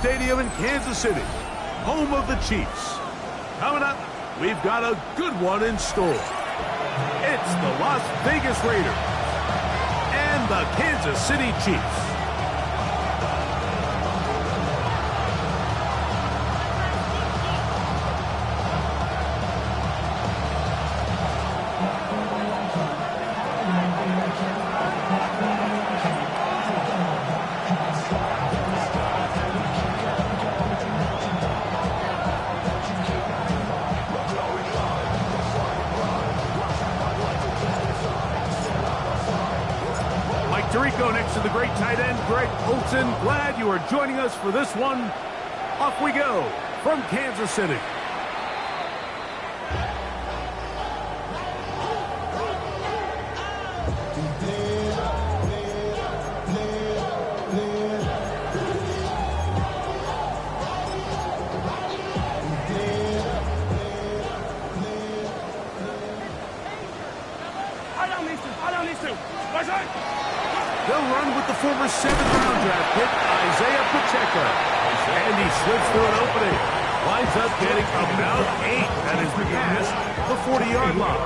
Stadium in Kansas City, home of the Chiefs. Coming up, we've got a good one in store. It's the Las Vegas Raiders and the Kansas City Chiefs. Tirico next to the great tight end, Greg Olsen. Glad you are joining us for this one. Off we go from Kansas City. They'll run with the former 7th-round draft pick, Isaiah Pacheco. And he slips through an opening. Winds up getting about 8 at his past the 40-yard line.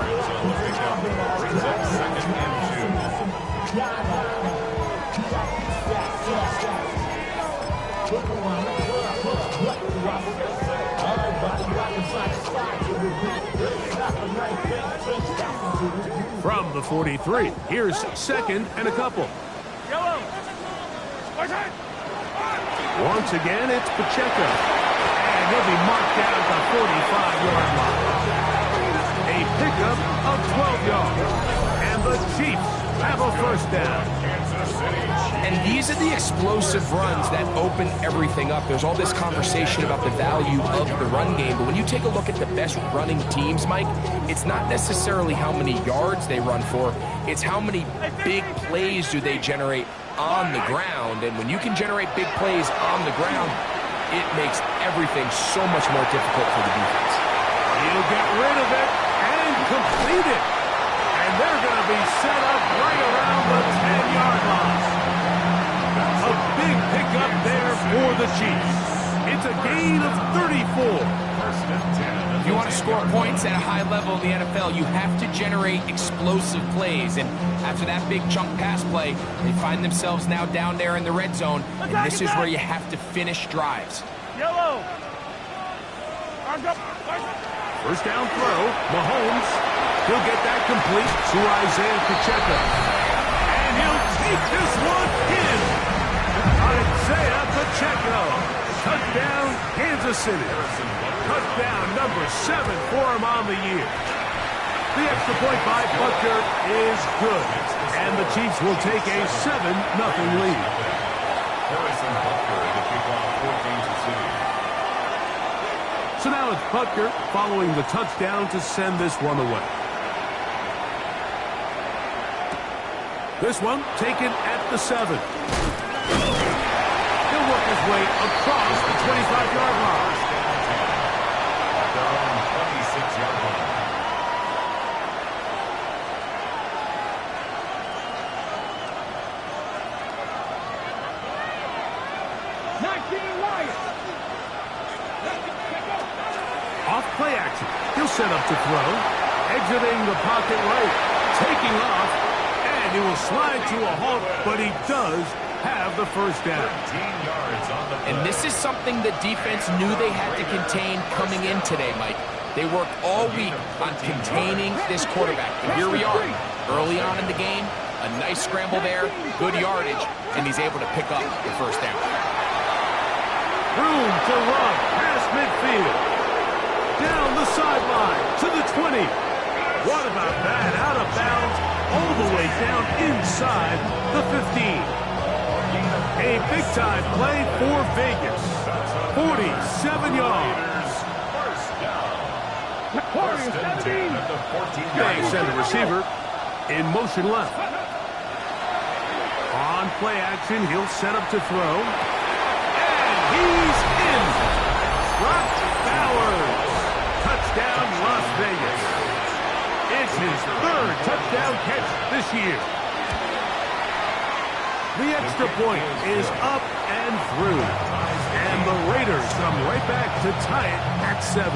From the 43, here's 2nd and a couple. Once again, it's Pacheco. And he'll be marked down at the 45-yard line. A pickup of 12 yards. And the Chiefs have a first down. And these are the explosive runs that open everything up. There's all this conversation about the value of the run game, but when you take a look at the best running teams, Mike, it's not necessarily how many yards they run for, it's how many big plays do they generate on the ground. And when you can generate big plays on the ground, it makes everything so much more difficult for the defense. He'll get rid of it and complete it. And they're going to be set up right around the 10-yard line. A big pickup there for the Chiefs. It's a gain of 34. If you want to score points at a high level in the NFL, you have to generate explosive plays. And after that big chunk pass play, they find themselves now down there in the red zone. And this is where you have to finish drives. Yellow. First down throw, Mahomes. He'll get that complete to Isaiah Pacheco. And he'll take this one in. Isaiah Pacheco. Touchdown, Kansas City. Touchdown number 7 for him on the year. The extra point by Butker is good. And the Chiefs will take a 7-0 lead. So now it's Butker following the touchdown to send this one away. This one taken at the 7. He'll work his way across the 25-yard line. 26-yard line. Off play action. He'll set up to throw. Exiting the pocket right. Taking off. And he will slide to a halt, but he does have the first down. And this is something the defense knew they had to contain coming in today, Mike. They worked all week on containing this quarterback. And here we are, early on in the game. A nice scramble there, good yardage, and he's able to pick up the first down. Room to run past midfield. Down the sideline to the 20. What about that? Out of bounds, all the way down inside the 15. A big-time play for Vegas. 47 yards. They send the receiver in motion left. On play action, he'll set up to throw. And he's in. Brock Bowers. Touchdown, Las Vegas. It's his 3rd touchdown catch this year. The extra point is up and through. And the back to tie it at 7.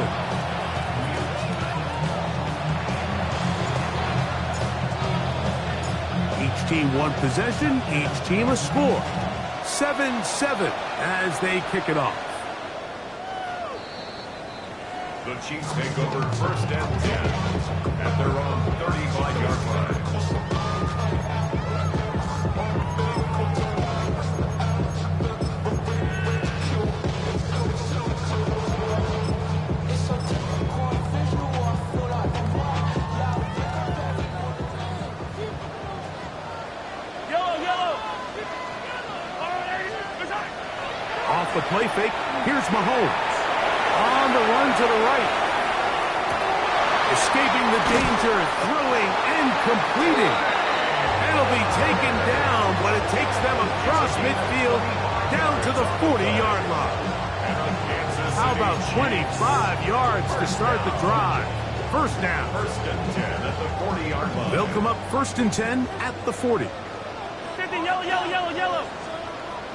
Each team one possession, each team a score. 7-7 as they kick it off. The Chiefs take over 1st and 10 at their own 35-yard line. Off the play fake, here's Mahomes. On the run to the right. Escaping the danger, throwing and completing. It'll be taken down, but it takes them across midfield down to the 40-yard line. How about 25 yards to start the drive? First down. 1st and 10 at the 40-yard line. They'll come up 1st and 10 at the 40. 50, yellow, yellow, yellow, yellow.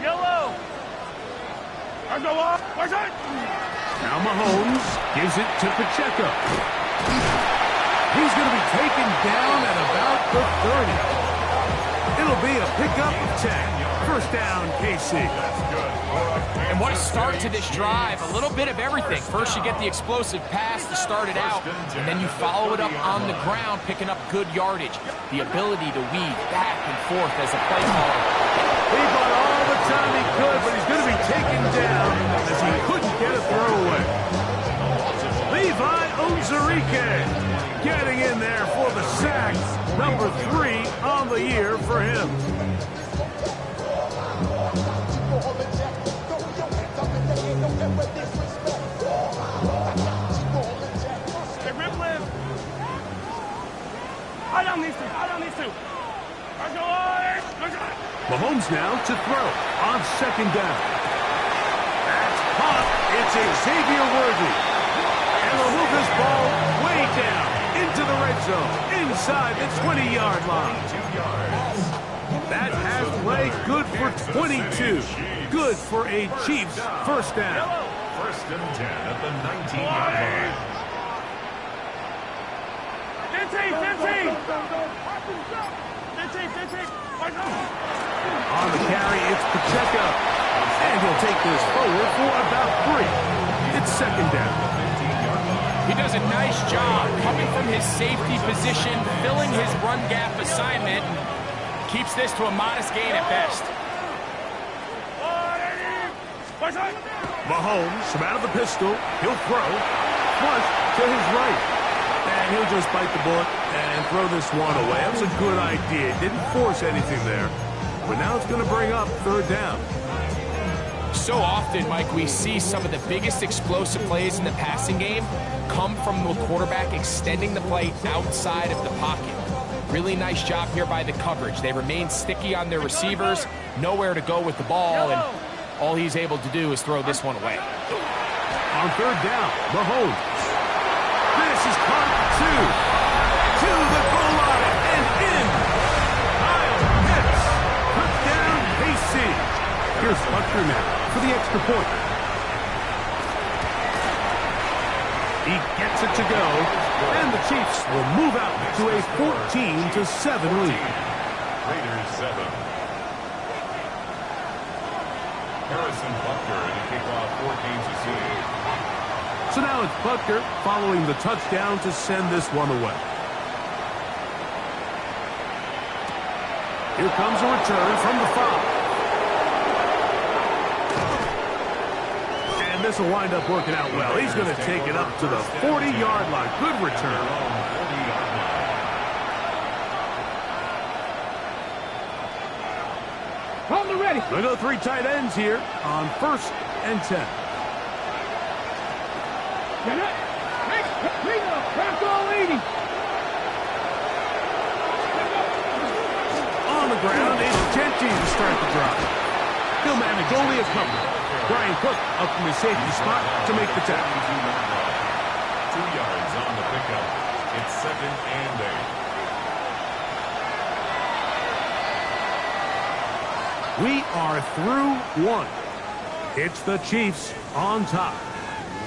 Yellow. Now Mahomes gives it to Pacheco. He's going to be taken down at about the 30. It'll be a pickup of 10. First down, KC. And what a start to this drive. A little bit of everything. First, you get the explosive pass to start it out, and then you follow it up on the ground, picking up good yardage. The ability to weave back and forth as a play caller. He bought all the time he could, but he's going to be taken down as he couldn't get a throwaway. Levi Ozarike getting in there for the sack. Number 3 on the year for him. I don't need to. Mahomes now to throw on 2nd down. That's caught. It's Xavier Worthy. And they'll move this ball way down into the red zone, inside the 20-yard line. 2 yards. That has play good for 22. Good for a Chiefs first down. 1st and 10 at the 19-yard line. 15. On the carry, it's Pacheco. And he'll take this forward for about 3. It's 2nd down. He does a nice job coming from his safety position, filling his run gap assignment, and keeps this to a modest gain at best. Mahomes from out of the pistol. He'll throw. Flush to his right. And he'll just bite the bullet and throw this one away. That was a good idea. Didn't force anything there. But now it's going to bring up 3rd down. So often, Mike, we see some of the biggest explosive plays in the passing game come from the quarterback extending the play outside of the pocket. Really nice job here by the coverage. They remain sticky on their receivers, nowhere to go with the ball, and all he's able to do is throw this one away. On 3rd down, Mahomes. This is caught 2. To the goal line and in. Kyle Pitts. Touchdown, KC. Here's Butker now for the extra point. He gets it to go, and the Chiefs will move out to a 14-7 lead. Raiders 7. Harrison Butker in a kickoff 14 to 6. So now it's Butker following the touchdown to send this one away. Here comes a return from the 5. And this will wind up working out well. He's going to take it up to the 40-yard line. Good return. Hold it ready. They go 3 tight ends here on 1st and 10. Get it. Crack all 80. On the ground is Genty to start the drive. He'll manage only a couple. Brian Cook up from his safety spot to make the tackle. 2 yards on the pickup. It's 2nd and 8. We are through 1. It's the Chiefs on top.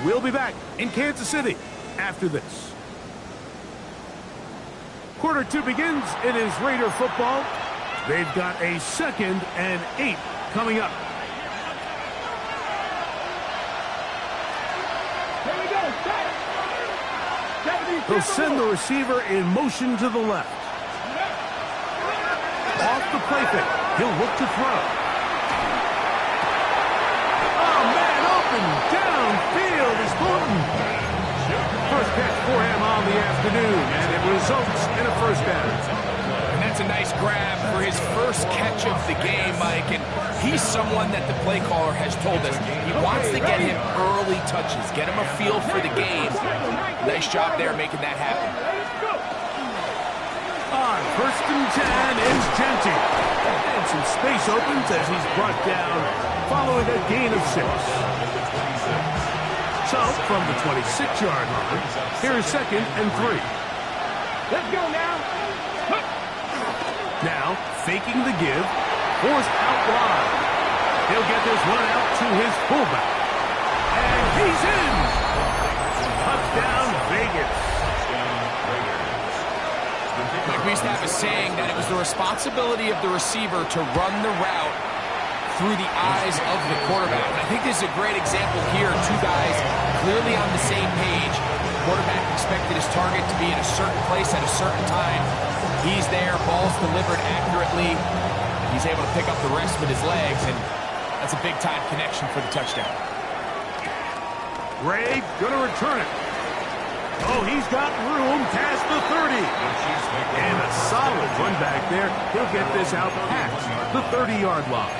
We'll be back in Kansas City after this. Quarter 2 begins. It is Raider football. They've got a 2nd and 8 coming up. Here we go. Set. They'll send the receiver in motion to the left. Off the play fake. He'll look to throw. Oh, man, open downfield is Thornton. First catch for him on the afternoon, and it results in a first down. And that's a nice grab for his first catch of the game, Mike. And he's someone that the play caller has told us he wants to get him early touches, get him a feel for the game. Nice job there making that happen. On 1st and 10 is Genty. And some space opens as he's brought down following a gain of 6. So, from the 26-yard line, here's 2nd and 3. Let's go now. Now, faking the give, forced out wide. He'll get this one out to his fullback. And he's in! Touchdown, Vegas. Like we used to have a saying that it was the responsibility of the receiver to run the route through the eyes of the quarterback. And I think this is a great example here. Two guys clearly on the same page. The quarterback expected his target to be in a certain place at a certain time. He's there, ball's delivered accurately. He's able to pick up the rest with his legs, and that's a big-time connection for the touchdown. Ray gonna return it. Oh, he's got room past the 30. And a solid run back there. He'll get this out past the 30-yard line.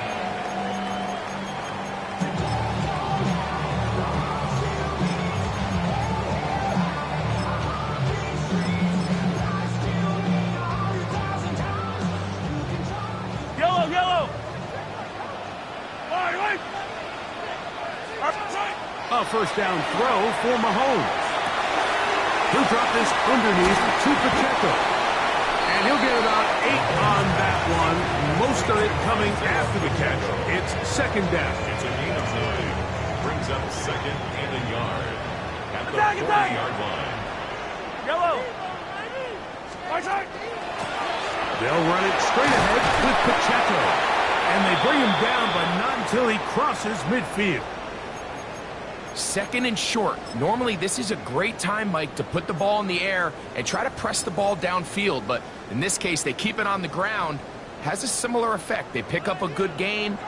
Yellow. A first down throw for Mahomes. He'll drop this underneath to Pacheco. And he'll get about 8 on that one. Most of it coming after the catch. It's 2nd down. It's a gain of 9. Brings up 2nd and a yard at the 40-yard line. Yellow. They'll run it straight ahead with Pacheco. And they bring him down, but not until he crosses midfield. 2nd and short. Normally, this is a great time, Mike, to put the ball in the air and try to press the ball downfield. But in this case, they keep it on the ground. Has a similar effect. They pick up a good gain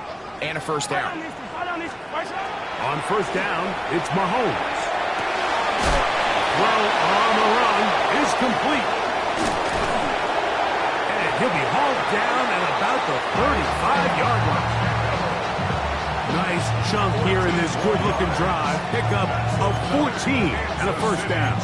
and a first down. On first down, it's Mahomes. Throw on the run is complete. And he'll be hauled down at about the 35-yard line. Nice chunk here in this good-looking drive. Pick up of 14 and a first down.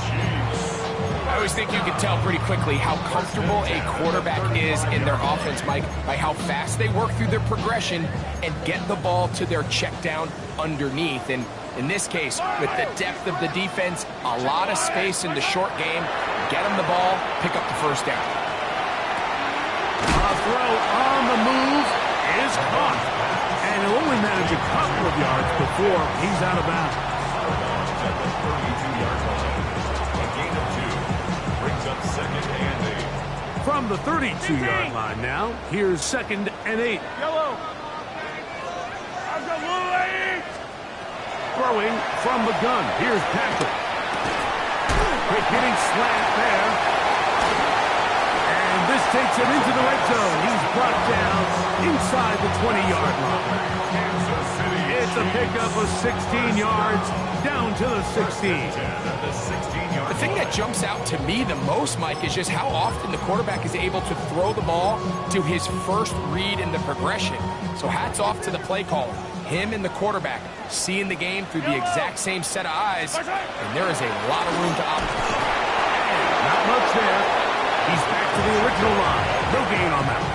I always think you can tell pretty quickly how comfortable a quarterback is in their offense, Mike, by how fast they work through their progression and get the ball to their check down underneath. And in this case, with the depth of the defense, a lot of space in the short game, get them the ball, pick up the first down. A throw on the move is caught. And he'll only manage a couple of yards before he's out of bounds. At the 32-yard line. A gain of 2. Brings up 2nd and 8. From the 32-yard line now, here's 2nd and 8. Yellow. Throwing from the gun. Here's Patrick. Quick hitting slant there. And this takes him into the red zone. He's brought down inside the 20-yard line. It's a pickup of 16 yards down to the 16. The thing that jumps out to me the most, Mike, is just how often the quarterback is able to throw the ball to his first read in the progression. So hats off to the play caller. Him and the quarterback seeing the game through the exact same set of eyes, and there is a lot of room to operate. Not much there. He's back to the original line. No gain on that one.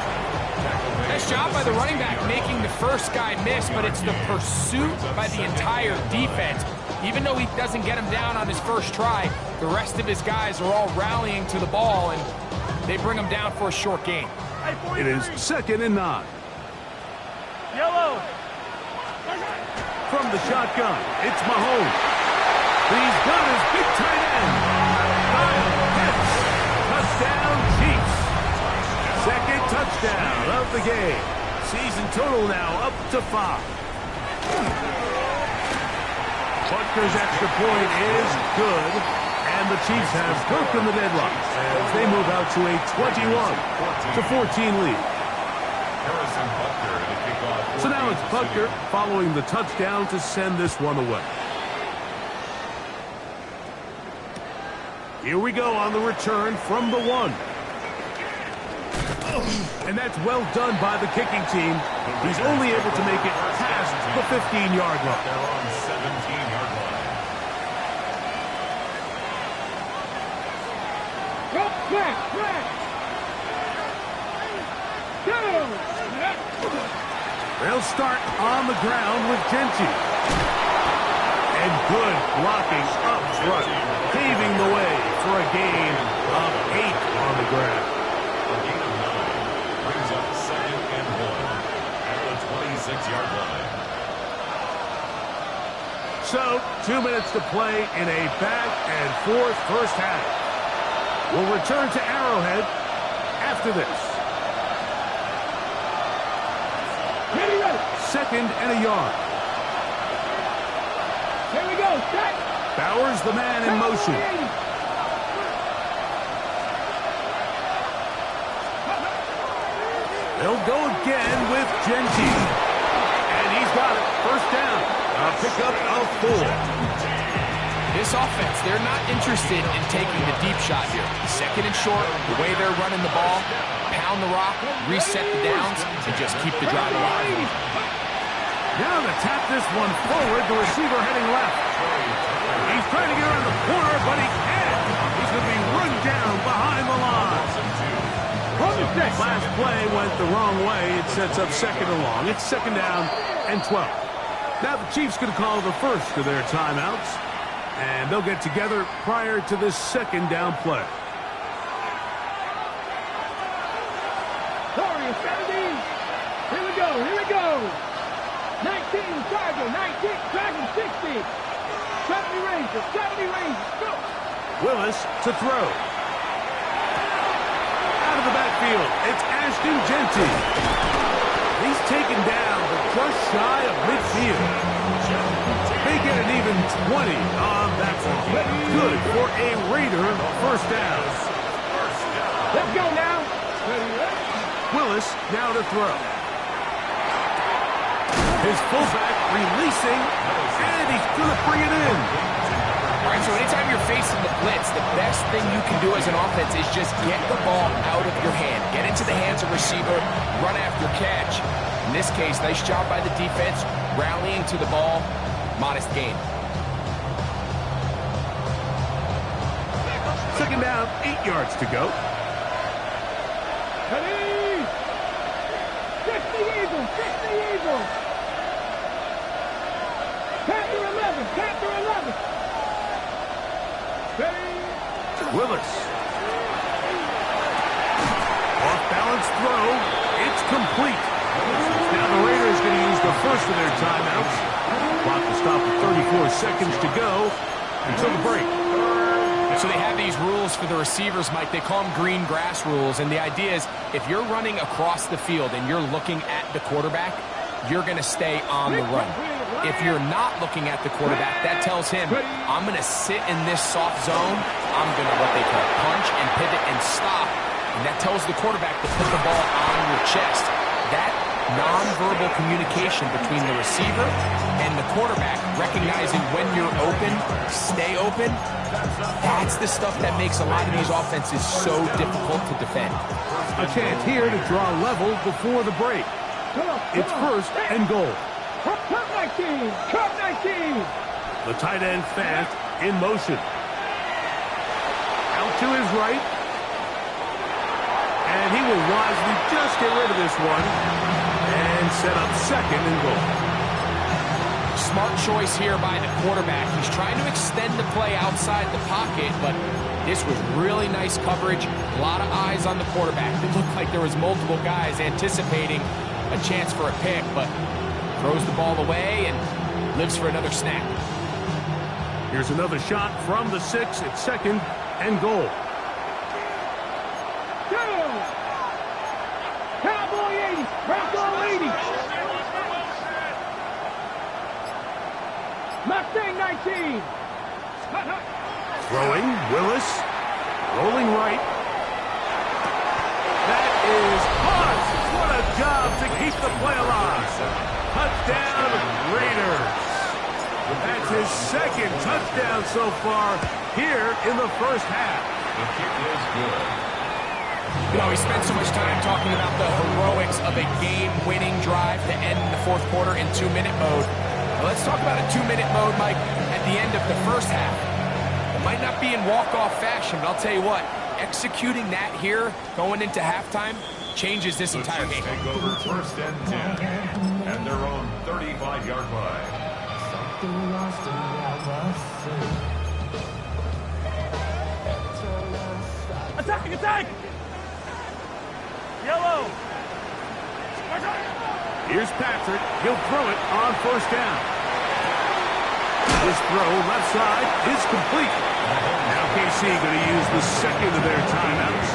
Nice job by the running back making the first guy miss, but it's the pursuit by the entire defense. Even though he doesn't get him down on his first try, the rest of his guys are all rallying to the ball, and they bring him down for a short gain. It is 2nd and 9. Yellow. From the shotgun, it's Mahomes. He's got his big tight end. Kyle Pitts. Touchdown, Chiefs. Second touchdown of the game. Season total now up to 5. Butker's extra point is good, and the Chiefs have broken the deadlock as they move out to a 21-14 lead. So now it's Butker following the touchdown to send this one away. Here we go on the return from the 1. And that's well done by the kicking team. He's only able to make it past the 15-yard line. They're on 17-yard line. They'll start on the ground with Genty. And good blocking up front, paving the way for a gain of 8 on the ground. A gain of 9 brings up 2nd and 1 at the 26-yard line. So, 2 minutes to play in a back-and-forth first half. We'll return to Arrowhead after this. 2nd and a yard. Here we go. Set. Bowers, the man in motion. They'll go again with Genty. And he's got it. First down. A pickup of 4. This offense, they're not interested in taking the deep shot here. 2nd and short, the way they're running the ball, pound the rock, reset the downs, and just keep the drive alive. Now to tap this one forward, the receiver heading left. He's trying to get around the corner, but he can't. He's going to be run down behind the line. Last play went the wrong way. It sets up 2nd and long. It's 2nd down and 12. Now the Chiefs going to call the first of their timeouts, and they'll get together prior to this 2nd down play. Corey, 17. Here we go. Here we go. 19, Charger, 19, Dragon, 60. 70 Rangers, 70 Rangers, go. Willis to throw. Out of the backfield, it's Ashton Genty. He's taken down, but just shy of midfield. They get an even 20 on that one. Good for a Raider first down. Let's go now. Willis now to throw. His fullback releasing, and he's going to bring it in. All right, so anytime you're facing the blitz, the best thing you can do as an offense is just get the ball out of your hand. Get into the hands of receiver, run after catch. In this case, nice job by the defense, rallying to the ball, modest gain. 2nd down, 8 yards to go. Ready? 50 Eagles, 50 Eagles. Panther 11, Panther 11. Ready? Willis. Off-balance throw. It's complete. Now the Raiders going to use the first of their timeouts. Clock to stop at 34 seconds to go until the break. So they have these rules for the receivers, Mike. They call them green grass rules. And the idea is if you're running across the field and you're looking at the quarterback, you're going to stay on the run. If you're not looking at the quarterback, that tells him, I'm going to sit in this soft zone. I'm going to what they call punch and pivot and stop. And that tells the quarterback to put the ball on your chest. That nonverbal communication between the receiver and the quarterback, recognizing when you're open, stay open, that's the stuff that makes a lot of these offenses so difficult to defend. A chance here to draw level before the break. It's 1st and goal. Cup 19, Cup 19. The tight end fast in motion. Out to his right. And he will wisely just get rid of this one and set up 2nd and goal. Smart choice here by the quarterback. He's trying to extend the play outside the pocket, but this was really nice coverage. A lot of eyes on the quarterback. It looked like there was multiple guys anticipating a chance for a pick, but throws the ball away and lives for another snap. Here's another shot from the 6 at 2nd and goal. Cowboy 80, Cowboy 80. Mustang 19. Throwing, Willis. Rolling right. That is Huss. What a job to keep the play alive. Touchdown, Raiders. That's his 2nd touchdown so far here in the first half. The kick is good. You know, we spent so much time talking about the heroics of a game-winning drive to end the 4th quarter in 2-minute mode. Well, let's talk about a 2-minute mode, Mike, at the end of the first half. It might not be in walk-off fashion, but I'll tell you what, executing that here, going into halftime, changes this entire game. Take over 1st and 10 at their own 35-yard line. Attack, attack! Yellow! Here's Patrick. He'll throw it on 1st down. This throw left side is complete. Now KC going to use the 2nd of their timeouts.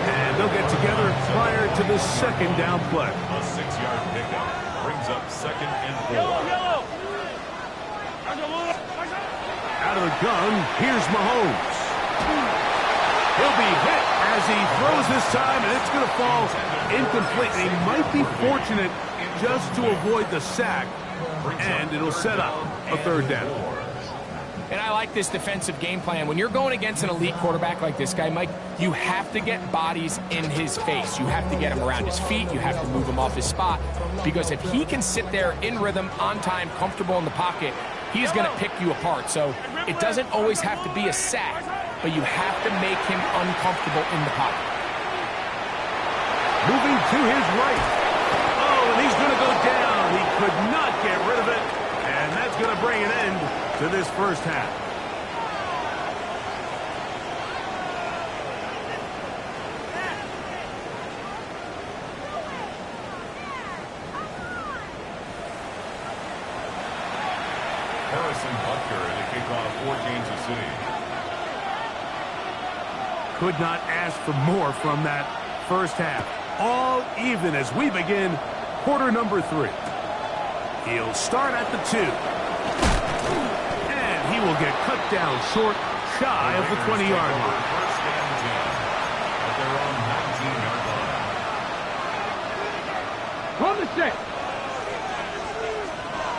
And they'll get together prior to the 2nd down play. A 6-yard pickup brings up 2nd and 4. Yellow! Out of the gun, here's Mahomes. He'll be hit as he throws this time, and it's going to fall incomplete. And he might be fortunate just to avoid the sack, and it'll set up a 3rd down. And I like this defensive game plan. When you're going against an elite quarterback like this guy, Mike, you have to get bodies in his face. You have to get him around his feet. You have to move him off his spot. Because if he can sit there in rhythm, on time, comfortable in the pocket, he's going to pick you apart. So it doesn't always have to be a sack, but you have to make him uncomfortable in the pocket. Moving to his right. Oh, and he's going to go down. He could not get rid of it, and that's going to bring an end to this first half. Harrison Butker to kick off for Kansas City. Could not ask for more from that first half. All even as we begin quarter number 3. He'll start at the 2. And he will get cut down short, shy of the 20-yard line. 1st and 10 at their own 19-yard line. From the set.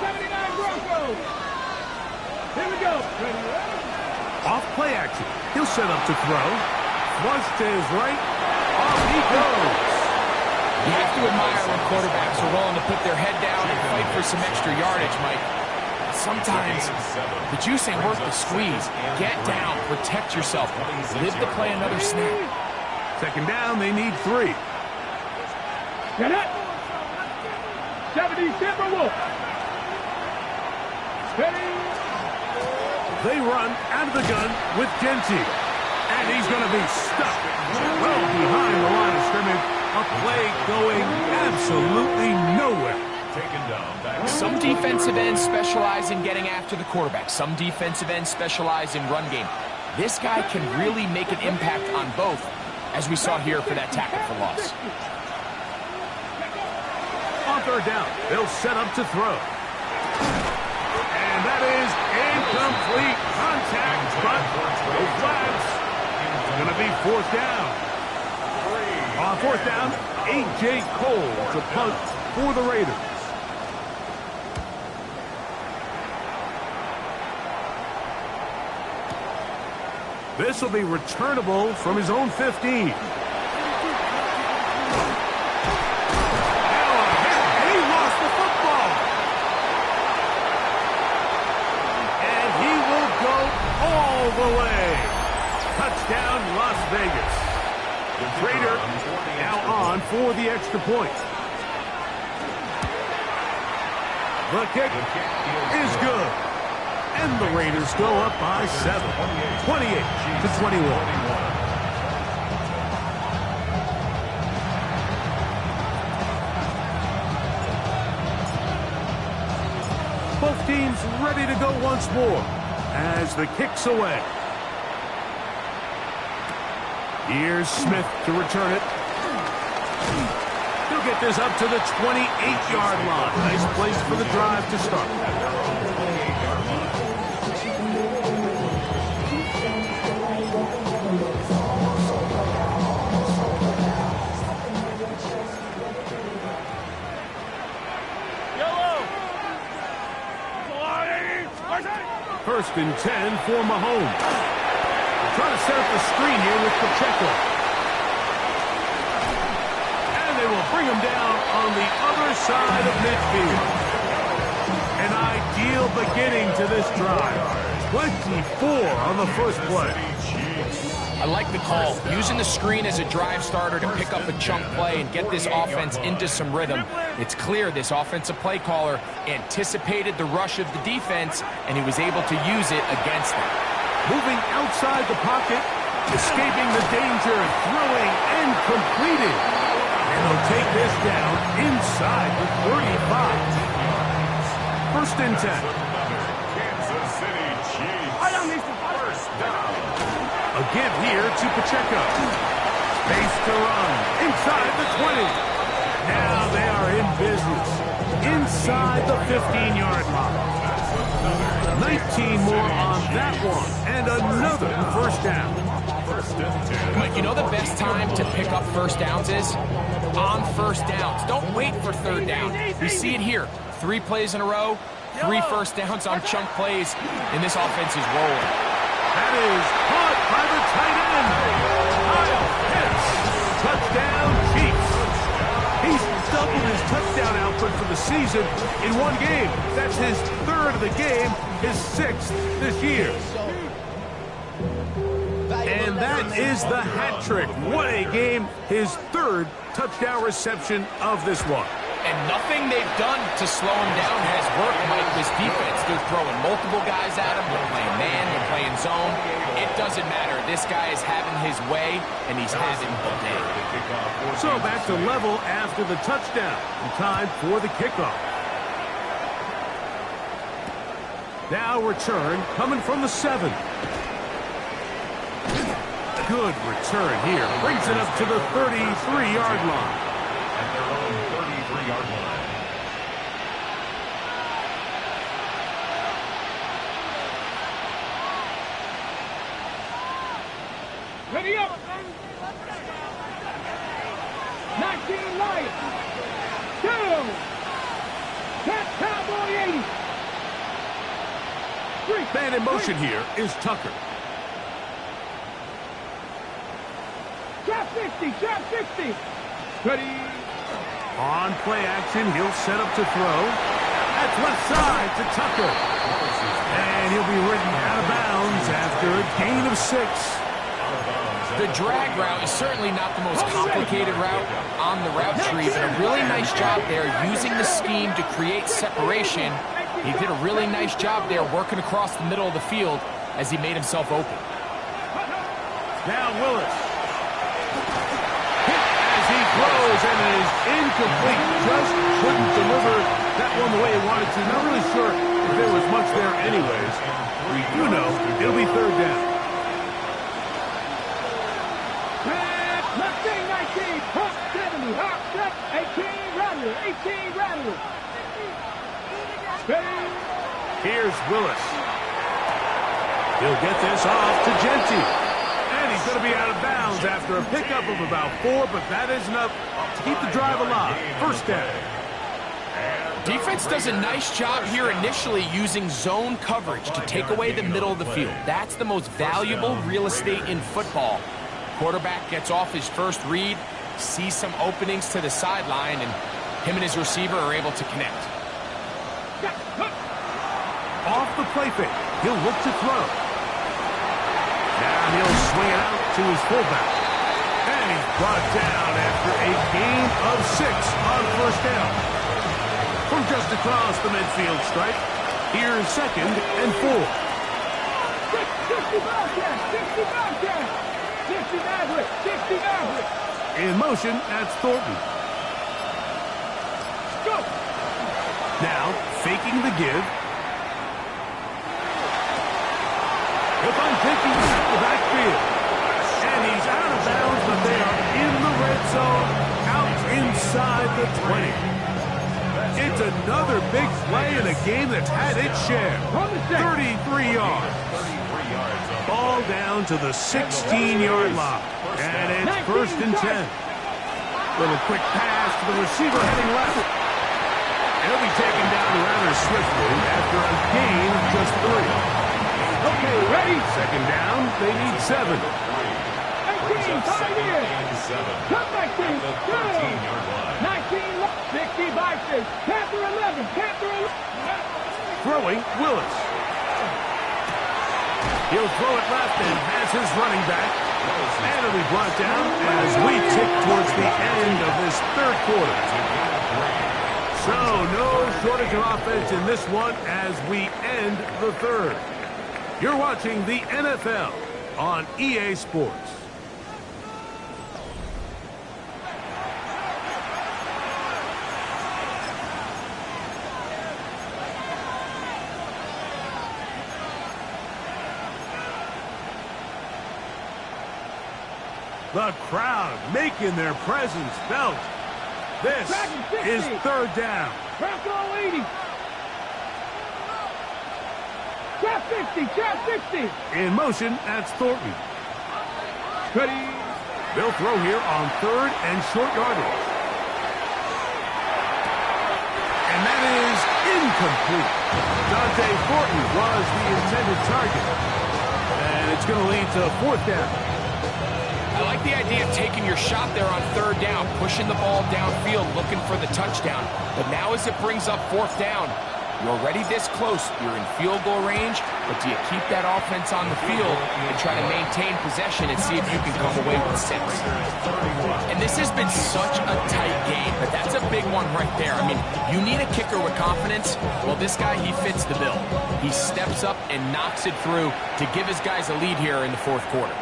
79 Broncos. Here we go. Off play action. He'll set up to throw. Flush to his right. Off he goes. You have to admire when quarterbacks are willing to put their head down and fight for some extra yardage, Mike. Sometimes the juice ain't worth the squeeze. Get down, protect yourself, live to play another snap. 2nd down, they need 3. Get it. 70 Timberwolf. Steady. They run out of the gun with Genty. And he's going to be stuck well behind the line of scrimmage. A play going absolutely nowhere. Taken down. Back Some defensive ends specialize in getting after the quarterback. Some defensive ends specialize in run game. This guy can really make an impact on both, as we saw here for that tackle for loss. On 3rd down, they'll set up to throw. And that is incomplete contact, but no flags. It's going to be 4th down. On 4th down, A.J. Cole to punt for the Raiders. This will be returnable from his own 15. The way. Touchdown, Las Vegas. Raider now on for the extra point. The kick is good. And the Raiders go up by 7. 28-21. Both teams ready to go once more. as the kick's away. Here's Smith to return it. He'll get this up to the 28-yard line. Nice place for the drive to start. First and 10 for Mahomes. Trying to set up the screen here with Pacheco. And they will bring him down on the other side of midfield. An ideal beginning to this drive. 24 on the first play. I like the call. Using the screen as a drive starter to pick up a chunk play and get this offense into some rhythm. It's clear this offensive play caller anticipated the rush of the defense, and he was able to use it against them. Moving outside the pocket, escaping the danger, throwing and completing. And they'll take this down inside the 35. First and 10. Kansas City Chiefs. First down. A give here to Pacheco. Space to run inside the 20. Now they are in business inside the 15-yard line. 19 more on that one, and another first down. But you know the best time to pick up first downs is? On first downs. Don't wait for third down. We see it here. 3 plays in a row, 3 first downs on chunk plays, and this offense is rolling. That is caught by the tight end. Kyle Pitts. Touchdown, Chiefs. He's doubled his touchdown output for the season in one game. That's his 3rd of the game, his 6th this year. And that is the hat trick. What a game. His 3rd touchdown reception of this one. And nothing they've done to slow him down has worked, Mike, this defense. They're throwing multiple guys at him. They're playing man. They're playing zone. It doesn't matter. This guy is having his way, and he's having the day. So back to level after the touchdown. And time for the kickoff. Now return coming from the 7. Good return here. Brings it up to the 33-yard line. At their own 33-yard line. Ready up. 19 Lions. 2. Tap Cowboy 80. 3. Man in motion here is Tucker. Trap 60. Trap 60. Ready. On play action, he'll set up to throw. That's left side to Tucker. And he'll be ridden out of bounds after a gain of 6. The drag route is certainly not the most complicated route on the route tree, but a really nice job there using the scheme to create separation. He did a really nice job there working across the middle of the field as he made himself open. Now Willis. Hit as he throws, and it is incomplete. Just couldn't deliver that one the way he wanted to. Not really sure if there was much there anyways. We do know it'll be 3rd down. Left 19. Hop 70. Hop 18. Rattler. 18. Rattler. Here's Willis. He'll get this off to Genty. And he's going to be out of bounds after a pickup of about 4, but that is enough to keep the drive alive. First down. Defense does a nice job here initially using zone coverage to take away the middle of the field. That's the most valuable real estate in football. Quarterback gets off his first read, sees some openings to the sideline, and him and his receiver are able to connect. Off the play fake. He'll look to throw. Now he'll swing it out to his fullback. And he's brought down after a gain of 6 on first down. From just across the midfield stripe, here's 2nd and 4. 60 Bobcat. 60 Bobcat. 60 Maverick. 60 Maverick. In motion, that's Thornton. Go. Now, faking the give. taking it to the backfield. And he's out of bounds, but they are in the red zone, out inside the 20. It's another big play in a game that's had its share. 33 yards. Ball down to the 16-yard line. And it's 1st and 10. Little quick pass to the receiver heading left. He'll be taken down rather swiftly after a gain of just 3. Okay, ready. 2nd down. They need 7. 18, 5 years. Come back, team. 19, 60 boxes. Panther 11. Panther 11. Throwing, Willis. He'll throw it left and has his running back. And it'll be brought down as we tick towards the end of this 3rd quarter. So, no shortage of offense in this one as we end the 3rd. You're watching the NFL on EA Sports. The crowd making their presence felt. This is 3rd down. Bronco 80. Trap 50. Trap 50. In motion, that's Thornton. Ready. They'll throw here on 3rd and short yardage. And that is incomplete. Dante Thornton was the intended target. And it's going to lead to 4th down. I like the idea of taking your shot there on 3rd down, pushing the ball downfield, looking for the touchdown. But now as it brings up 4th down, you're already this close. You're in field goal range, but do you keep that offense on the field and try to maintain possession and see if you can come away with 6? And this has been such a tight game, but that's a big one right there. I mean, you need a kicker with confidence. Well, this guy, he fits the bill. He steps up and knocks it through to give his guys a lead here in the 4th quarter.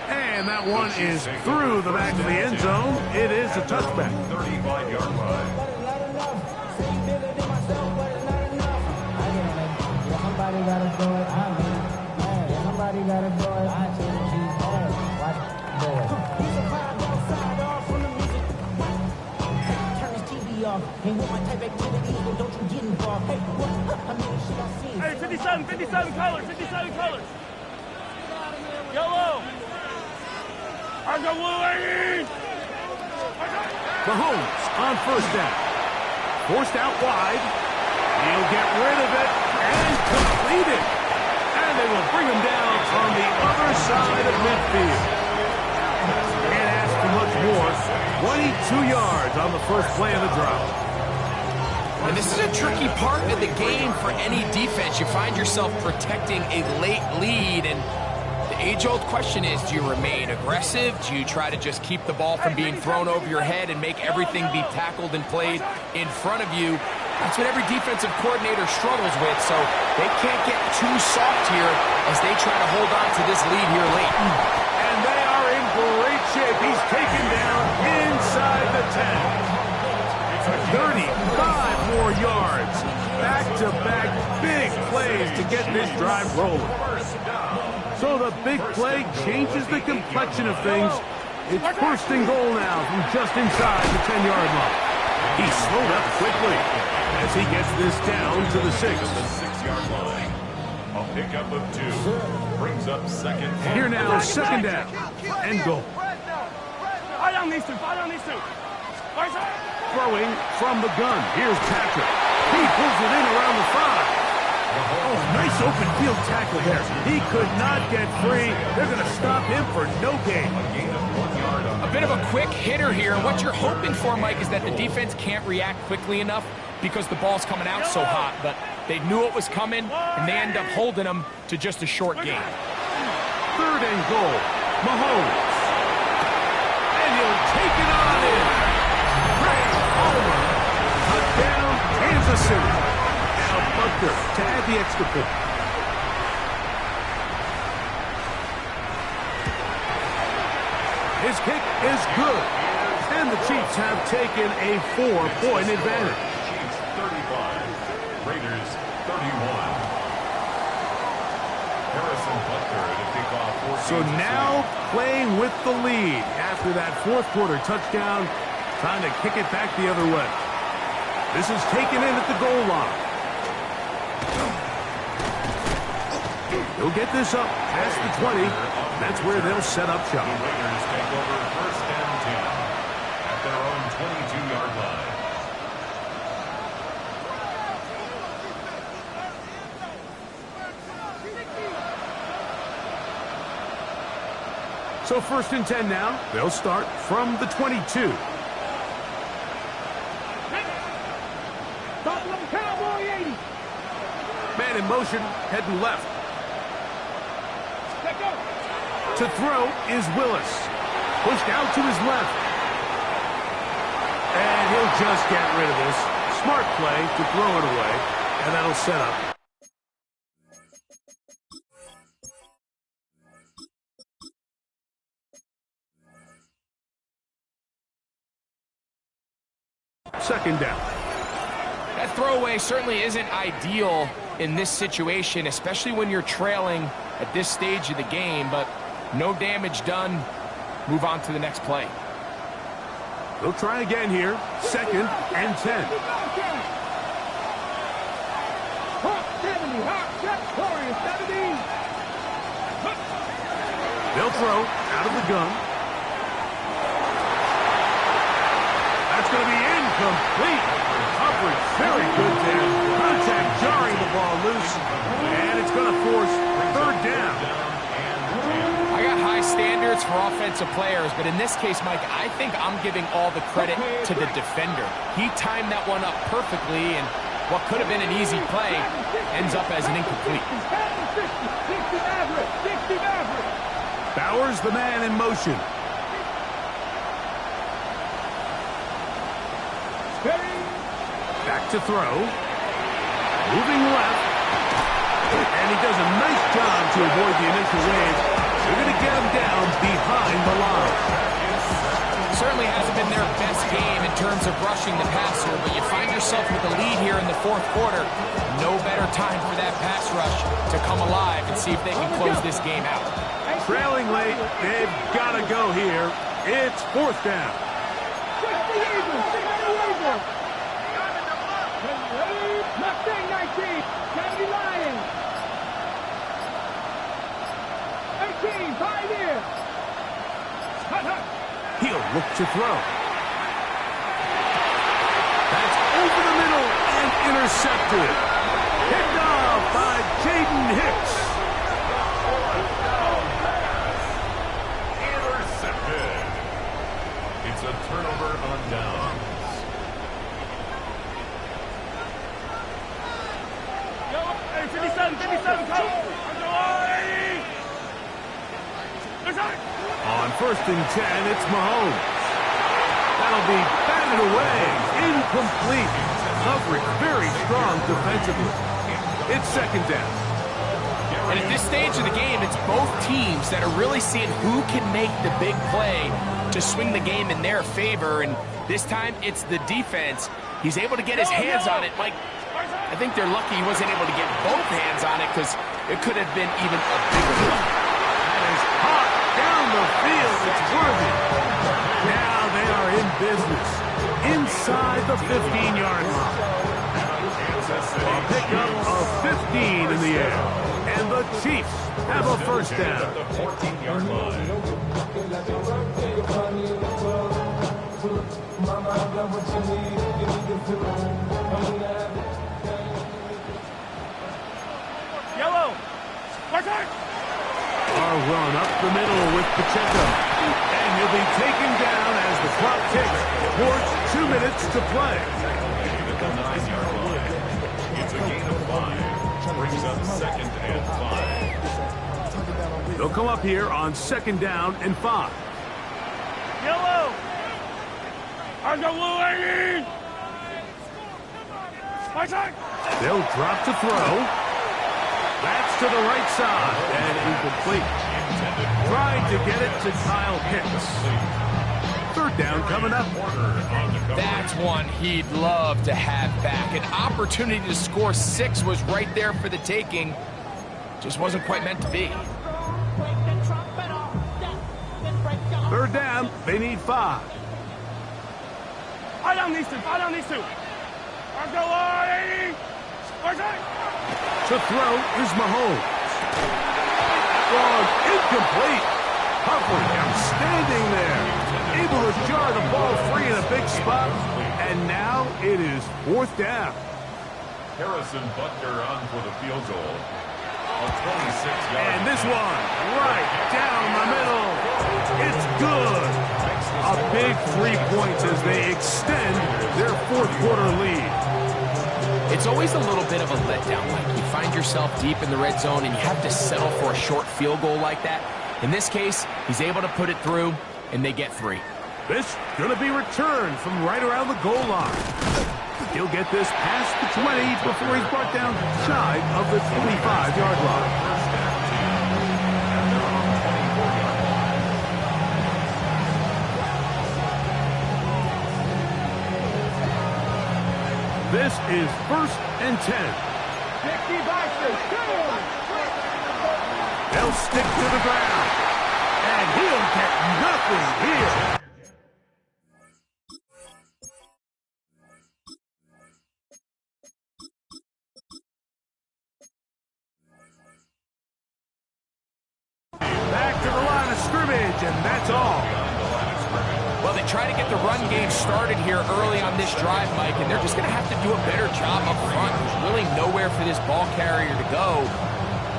And that one is through the back of the end zone. It is a touchback. 35-yard line. Somebody gotta do it. Somebody gotta do it. I tell you, watch boy. He's a vibe outside off from the music. Turn his TV off. Ain't with my type activities, but don't you get involved. Hey, what? I mean, shit I see. Hey, 57 colors, 57 colors. Yellow. I got blue 80. Mahomes on 1st down. Forced out wide. He'll get rid of it and complete it. And they will bring him down on the other side of midfield. Can't ask for much more. 22 yards on the first play of the drive. And this is a tricky part of the game for any defense. You find yourself protecting a late lead, and the age-old question is, do you remain aggressive? Do you try to just keep the ball from being thrown over your head and make everything be tackled and played in front of you? That's what every defensive coordinator struggles with, so they can't get too soft here as they try to hold on to this lead here late. And they are in great shape. He's taken down inside the 10. 35 more yards. Back-to-back big plays to get this drive rolling. So the big play changes the complexion of things. It's 1st and goal now from just inside the 10-yard line. He slowed up quickly as he gets this down to the 6. The 6-yard line. A pickup of 2 brings up 2nd. Here now, 2nd down and goal. Fight on these two. Throwing from the gun. Here's Patrick. He pulls it in around the 5. Oh, nice open field tackle there. He could not get free. They're going to stop him for no gain. A gain of 1 yard on A bit of a quick hitter here. What you're hoping for, Mike, is that the defense can't react quickly enough because the ball's coming out so hot. But they knew it was coming, and they end up holding them to just a short gain. 3rd and goal. Mahomes. And he'll take it on in. Great Homer. Touchdown, Kansas City. Now Butker to add the extra point. His kick is good. And the Chiefs have taken a 4-point advantage. Chiefs 35, Raiders 31. So now playing with the lead after that fourth quarter touchdown, trying to kick it back the other way. This is taken in at the goal line. He'll get this up past the 20. That's where they'll set up shop. Raiders take over first and 10 at their own 22-yard line. So first and 10 now. They'll start from the 22. Cowboy 80. Man in motion, heading left. Let go. To throw is Willis. Pushed out to his left. And he'll just get rid of this. Smart play to throw it away. And that'll set up. Second down. That throwaway certainly isn't ideal in this situation, especially when you're trailing at this stage of the game, but no damage done. Move on to the next play. They'll try again here. Second and 10. Hawk 70. Hawk check. Warrior 70. They'll throw out of the gun. That's going to be incomplete. Coverage very good there. Contact jarring the ball loose. And it's going to force third down. I got high standards for offensive players, but in this case, Mike, I think I'm giving all the credit to the defender. He timed that one up perfectly, and what could have been an easy play ends up as an incomplete. 60 average. 60 average. Bowers the man in motion. Back to throw. Moving left. And he does a nice job to avoid the initial wave. They're going to get him down behind the line. Certainly hasn't been their best game in terms of rushing the passer, but you find yourself with the lead here in the fourth quarter. No better time for that pass rush to come alive and see if they can close this game out. Trailing late, they've got to go here. It's fourth down. Mustang 19, Kennedy Lions. 18, Pioneer. He'll look to throw. That's over the middle and intercepted. Picked off by Jaden Hicks. Intercepted. It's a turnover on downs. On first and 10, it's Mahomes. That'll be batted away. Incomplete. Coverage very strong defensively. It's second down. And at this stage of the game, it's both teams that are really seeing who can make the big play to swing the game in their favor. And this time, it's the defense. He's able to get his hands on it. Mike, I think they're lucky he wasn't able to get both hands on it because it could have been even a bigger hit. That is hot down the field. It's worthy. Now they are in business inside the 15-yard line. A pickup of 15 in the air. And the Chiefs have a first down. At the 14-yard line. Yellow. Our run up the middle with Pacheco. And he'll be taken down as the clock ticks towards 2 minutes to play. At the 9-yard line. It's a gain of 5. Brings up second and 5. They'll come up here on second down and 5. Yellow. Underwood. They'll drop to throw. That's to the right side and incomplete. Tried to get it to Kyle Pitts. Third down coming up. That's one he'd love to have back. An opportunity to score 6 was right there for the taking. Just wasn't quite meant to be. Third down, they need 5. Fight on these two. Fight on these two. Let's go, 80. To throw is Mahomes. Thrown incomplete. Humphrey outstanding there. Able to jar the ball free in a big spot. And now it is 4th down. Harrison Butker on for the field goal. A 26-yard. And this one right down the middle. It's good. A big 3 points as they extend their 4th quarter lead. It's always a little bit of a letdown. Like you find yourself deep in the red zone and you have to settle for a short field goal like that. In this case, he's able to put it through, and they get 3. This going to be returned from right around the goal line. He'll get this past the 20 before he's brought down shy of the 25-yard line. This is 1st and 10. 50 boxes. They'll stick to the ground. And he'll get nothing here. Back to the line of scrimmage, and that's all. Well, they try to get the run game started here early on this drive, Mike, and they're just going to have to do a better job up front. There's really nowhere for this ball carrier to go.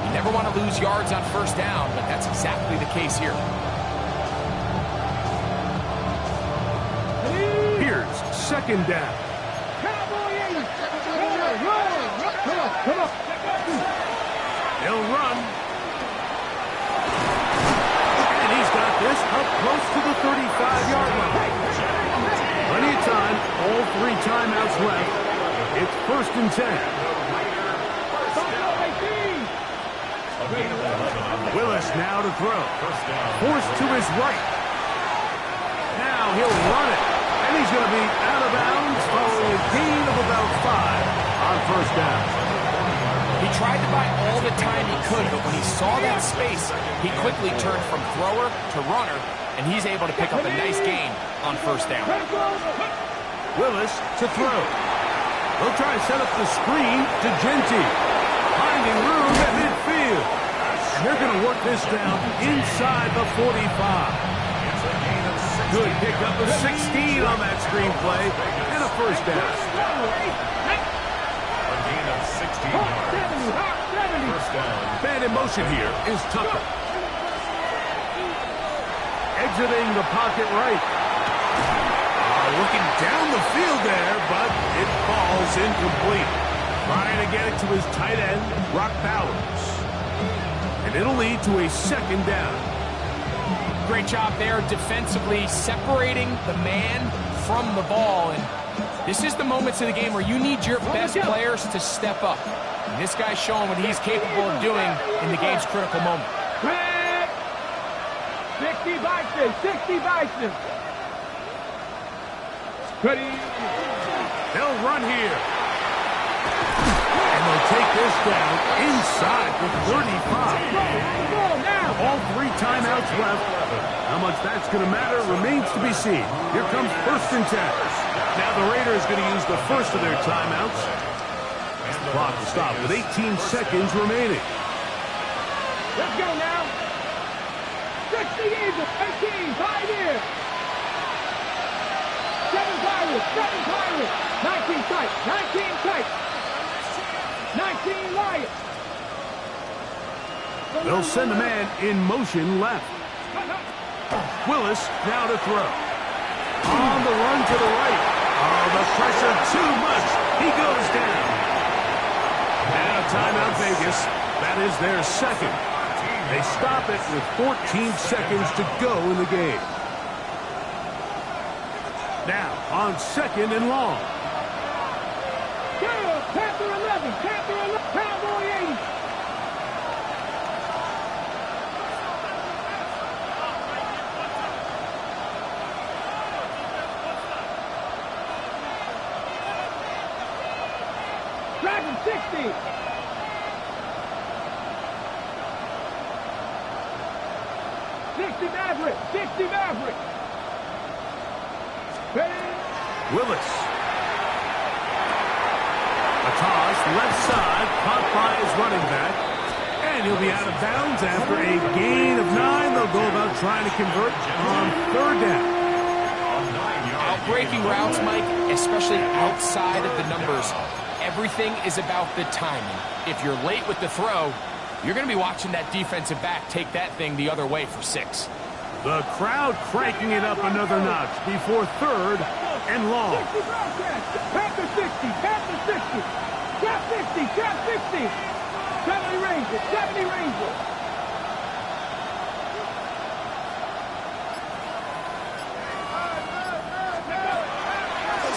You never want to lose yards on 1st down, but that's exactly the case here. Here's 2nd down. Come on. He'll run. And he's got this up close to the 35-yard line. Plenty of time. All 3 timeouts left. It's 1st and 10. Willis now to throw. Forced to his right. Now he'll run it. And he's going to be out of bounds following a gain of about 5 on 1st down. He tried to buy all the time he could, but when he saw that space, he quickly turned from thrower to runner, and he's able to pick up a nice gain on 1st down. Willis to throw. They'll try to set up the screen to Genty. Finding room at midfield. And they're going to work this down inside the 45. Good pick up of 16 on that screen play, and a 1st down. A gain of 16 yards. 1st down. Man in motion here is Tucker. Exiting the pocket right. Looking down the field there, but it falls incomplete. Trying to get it to his tight end, Brock Bowers. And it'll lead to a 2nd down. Great job there defensively, separating the man from the ball. And this is the moments of the game where you need your best players to step up. And this guy's showing what he's capable of doing in the game's critical moment. 60 boxes. 60 boxes. They'll run here. And they'll take this down inside the 35. All 3 timeouts left. How much that's going to matter remains to be seen. Here comes 1st and 10. Now the Raiders going to use the first of their timeouts. The clock will stop with 18 seconds remaining. Let's go now. 60 Eagles, 18, 5 here. 7 Pirates, 19 tight, 19 tight. 19 Lions. They'll send a man in motion left. Willis now to throw. On the run to the right. Oh, the pressure too much. He goes down. And a timeout Vegas. That is their 2nd. They stop it with 14 seconds to go in the game. Now on 2nd and long. Panther 11, Panther 11, Cowboy 80. Dragon 60. 60 Maverick. 60 Maverick. Ready? Willis. A toss, left side, caught by his running back. And he'll be out of bounds after a gain of 9. They'll go about trying to convert on 3rd down. Breaking routes, Mike, especially outside of the numbers, everything is about the timing. If you're late with the throw, you're going to be watching that defensive back take that thing the other way for 6. The crowd cranking it up another notch before 3rd and long. 60 broadcast. Panther 60. Panther 60. Cap 60. Cap 60. 70 Rangers. 70 Rangers.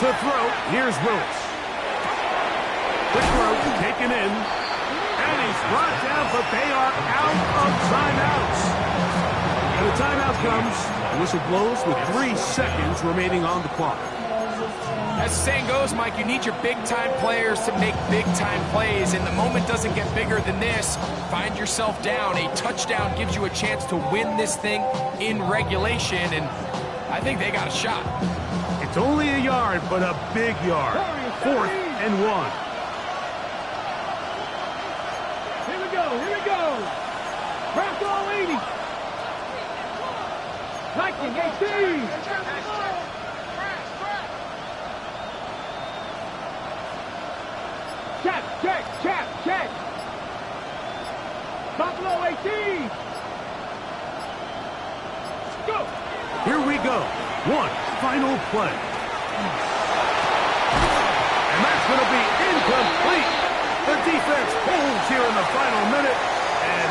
To throw, here's Willis. The throw taken in, and he's brought down, but they are out of timeouts. And the timeout comes, the whistle blows with 3 seconds remaining on the clock. As the saying goes, Mike, you need your big-time players to make big-time plays, and the moment doesn't get bigger than this. Find yourself down. A touchdown gives you a chance to win this thing in regulation, and I think they got a shot. It's only a yard, but a big yard. 4th and 1. Here we go. Here we go. Bronco 80. Viking 18. Check. Buffalo 18. Go. Here we go. One final play. And that's going to be incomplete. The defense holds here in the final minute. And